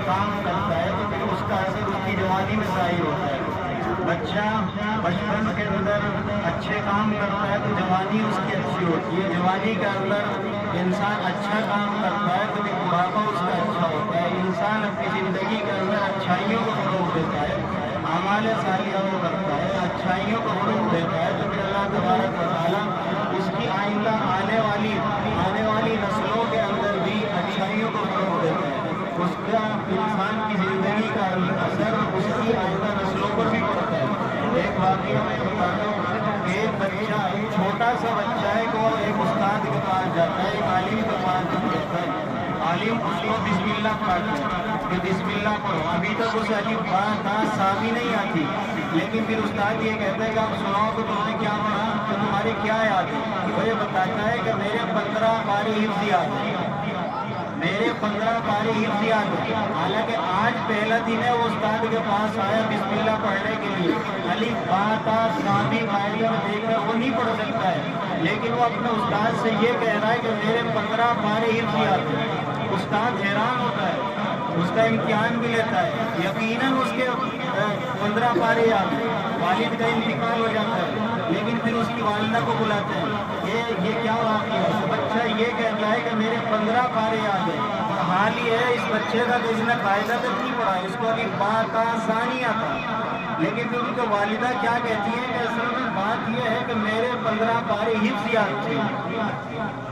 کام کرتا ہے تو پھر اس کا اثر اس کی جوانی میں ظاہر ہوتا ہے۔ بچہ بچپن کے اندر اچھے کام کرتا ہے تو جوانی اس کی اچھی ہوتی ہے، جوانی کے اندر انسان اچھا کام کرتا ہے تو پھر بڑھاپا اس کا اچھا ہوتا ہے۔ انسان اپنی زندگی کے اندر اچھائیوں کو فروغ دیتا ہے، اعمال صالحہ وہ کرتا ہے، اچھائیوں کو فروغ دیتا ہے تو پھر اللہ تبارک و تعالیٰ اس کی آئندہ آنے والی نسلوں کے اندر بھی اچھائیوں کو فروغ دیتا ہے۔ اس کا انسان کی زندگی کا اثر اس کی آئندہ نسلوں پر بھی پڑتا ہے۔ ایک واقعہ میں بتاتا ہوں، ایک بچہ، ایک چھوٹا سا بچہ ہے کہ وہ ایک استاد کے پاس جاتا ہے، ایک عالم کے پاس جاتا ہے۔ عالم اس کو بسم اللہ پڑھاتا ہے کہ بسم اللہ پڑھو، ابھی تک اسے الف با تا سا بھی نہیں آتی، لیکن پھر استاد یہ کہتا ہے کہ آپ سناؤ کہ تم نے کیا پڑھا، کہ تمہاری کیا یاد ہے؟ وہ یہ بتاتا ہے کہ میرے 15 پارے حفظ یاد ہیں، میرے 15 پارے حفظ یاد ہیں۔ حالانکہ آج پہلا دن ہے، وہ استاد کے پاس آیا بسم اللہ پڑھنے کے لیے، الف با تا سا بھی قاعدے میں دیکھ کر وہ نہیں پڑھ سکتا ہے، لیکن وہ اپنے استاد سے یہ کہہ رہا ہے کہ میرے 15 پارے حفظ یاد ہیں۔ استاد حیران ہوتا ہے، اس کا امتحان بھی لیتا ہے، یقیناً اس کے 15 پارے یاد ہیں۔ والد کا انتقال ہو جاتا ہے، لیکن پھر اس کی والدہ کو بلاتے ہیں، یہ کیا واقعہ ہے؟ بچہ یہ کہتا ہے کہ میرے 15 پارے یاد ہیں، اور حال یہ ہے اس بچے کا کہ اس نے قاعدہ تک نہیں پڑھا، اس کو ابھی با تا سا نہیں آتا، لیکن پھر ان کی والدہ کیا کہتی ہے کہ اصل میں بات یہ ہے کہ میرے 15 پارے حفظ یاد تھے،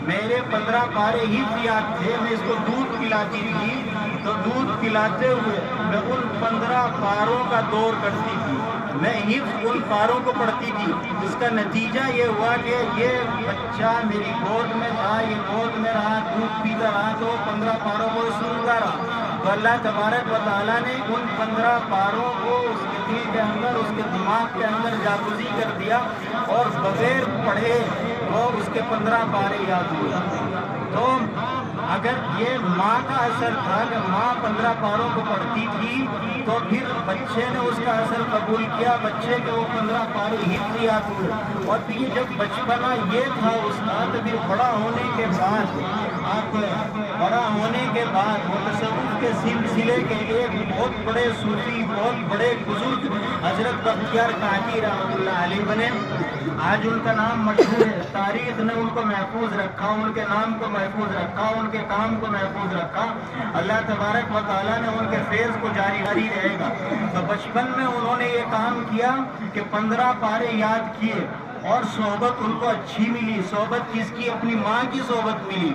میرے 15 پارے حفظ یاد تھے، میں اس کو دودھ پلاتی تھی تو دودھ پلاتے ہوئے میں ان 15 پاروں کا دور کرتی تھی، میں حفظ ان پاروں کو پڑھتی تھی۔ اس کا نتیجہ یہ ہوا کہ یہ بچہ میری گود میں تھا، یہ گود میں رہا، دودھ پیتا رہا تو 15 پاروں کو سنتا رہا، تو اللہ تبارک و تعالیٰ نے ان 15 پاروں کو اس کے دل کے اندر، اس کے دماغ کے اندر جاگزی کر دیا، اور بغیر پڑھے وہ اس کے 15 پارے یاد ہوئے۔ تو اگر یہ ماں کا اثر تھا کہ ماں 15 پاروں کو پڑھتی تھی تو پھر بچے نے اس کا اثر قبول کیا، بچے کے وہ 15 پارے حفظ یاد ہوئے، اور پھر یہ جب بچپنا یہ تھا اس کا، تو پھر بڑا ہونے کے بعد وہ تصوف کے سلسلے کے ایک بہت بڑے صوفی، بہت بڑے بزرگ حضرت بختیار کاکی رحمۃ اللہ علیہ بنے۔ آج ان کا نام مشہور ہے، تاریخ نے ان کو محفوظ رکھا، ان کے نام کو محفوظ رکھا، ان کے کام کو محفوظ رکھا۔ اللہ تبارک و تعالیٰ نے ان کے فیض کو جاری رہے گا۔ تو بچپن میں انہوں نے یہ کام کیا کہ 15 پارے یاد کیے، اور صحبت ان کو اچھی ملی۔ صحبت کس کی؟ اپنی ماں کی صحبت ملی۔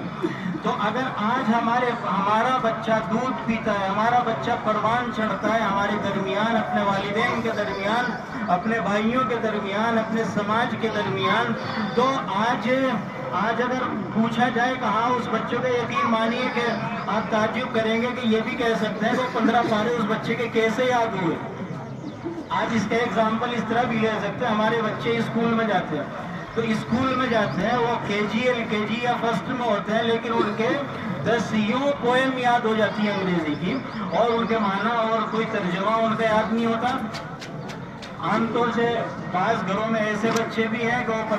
تو اگر آج ہمارا بچہ دودھ پیتا ہے، ہمارا بچہ پروان چڑھتا ہے ہمارے درمیان، اپنے والدین کے درمیان، اپنے بھائیوں کے درمیان، اپنے سماج کے درمیان، تو آج اگر پوچھا جائے کہ ہاں اس بچے کا یقین مانیے کہ آپ تعجب کریں گے کہ یہ بھی کہہ سکتے ہیں کہ 15 پارے اس بچے کے کیسے یاد ہوئے۔ آج اس کا ایگزامپل اس طرح بھی لے سکتے ہیں، ہمارے بچے اسکول میں جاتے ہیں، تو اسکول میں جاتے ہیں، وہ KG LKG یا فرسٹ میں ہوتے ہیں، لیکن ان کے 10 پوئم یاد ہو جاتی ہے انگریزی کی، اور ان کے معنی اور کوئی ترجمہ ان کا یاد نہیں ہوتا۔ عام طور سے بعض گھروں میں ایسے بچے بھی ہیں کہ وہ